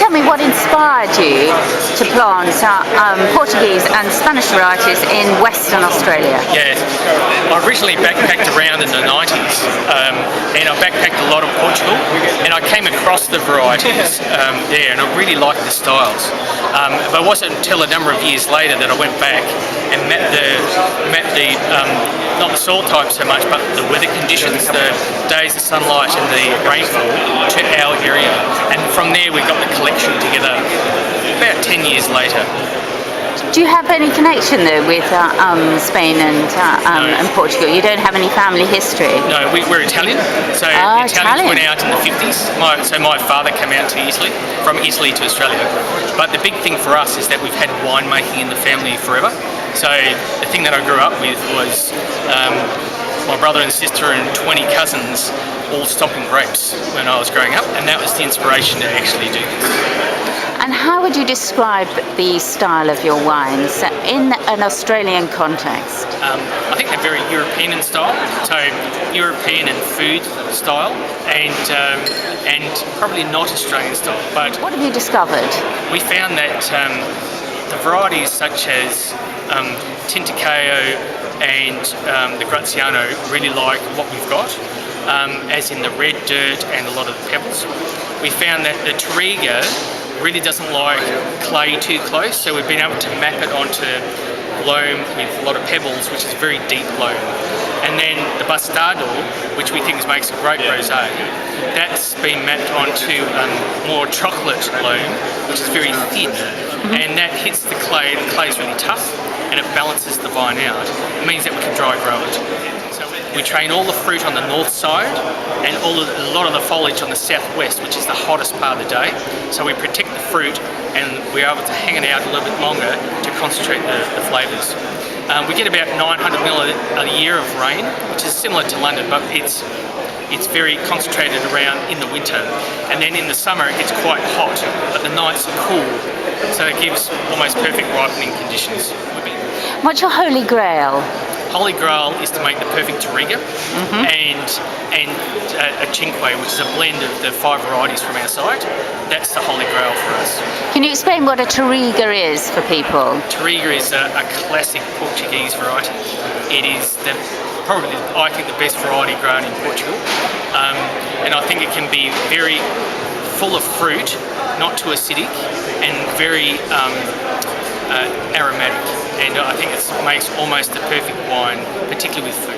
tell me what inspired you to plant Portuguese and Spanish varieties in Western Australia? Yeah, I originally backpacked around in the 90s, and I backpacked a lot of Portugal, and I came across the varieties there, and I really liked the styles. But it wasn't until a number of years later that I went back and mapped the not the soil type so much, but the weather conditions, the days of sunlight and the rainfall to our area. And from there we got the collection together about 10 years later. Do you have any connection though with Spain and Portugal? You don't have any family history? No, we're Italian. So the Italians went Italian. out in the 50s. My father came out to Italy, from Italy to Australia. But the big thing for us is that we've had winemaking in the family forever. So the thing that I grew up with was my brother and sister and 20 cousins all stomping grapes when I was growing up, and that was the inspiration to actually do this. And how would you describe the style of your wines in an Australian context? I think they're very European in style, so European and food style, and probably not Australian style. But What have you discovered? we found that the varieties such as Tinticao and the Graziano really like what we've got, as in the red dirt and a lot of the pebbles. We found that the Touriga really doesn't like clay too close, so we've been able to map it onto loam with a lot of pebbles, which is very deep loam. And then the Bastardo, which we think makes a great rosé, that's been mapped onto more chocolate loam, which is very thin, and that hits the clay. The clay is really tough, and it balances the vine out. It means that we can dry grow it. So we train all the fruit on the north side and a lot of the foliage on the southwest, which is the hottest part of the day. So we protect the fruit and we're able to hang it out a little bit longer to concentrate the flavours. We get about 900 mil a year of rain, which is similar to London, but it's very concentrated around in the winter. And then in the summer it gets quite hot, but the nights are cool. So it gives almost perfect ripening conditions. What's your holy grail? Holy Grail is to make the perfect Touriga and a Cinque, which is a blend of the 5 varieties from our site. That's the Holy Grail for us. Can you explain what a Touriga is for people? Touriga is a classic Portuguese variety. It is probably, I think, the best variety grown in Portugal. And I think it can be very full of fruit, not too acidic, and very aromatic. And I think it makes almost the perfect wine, particularly with food.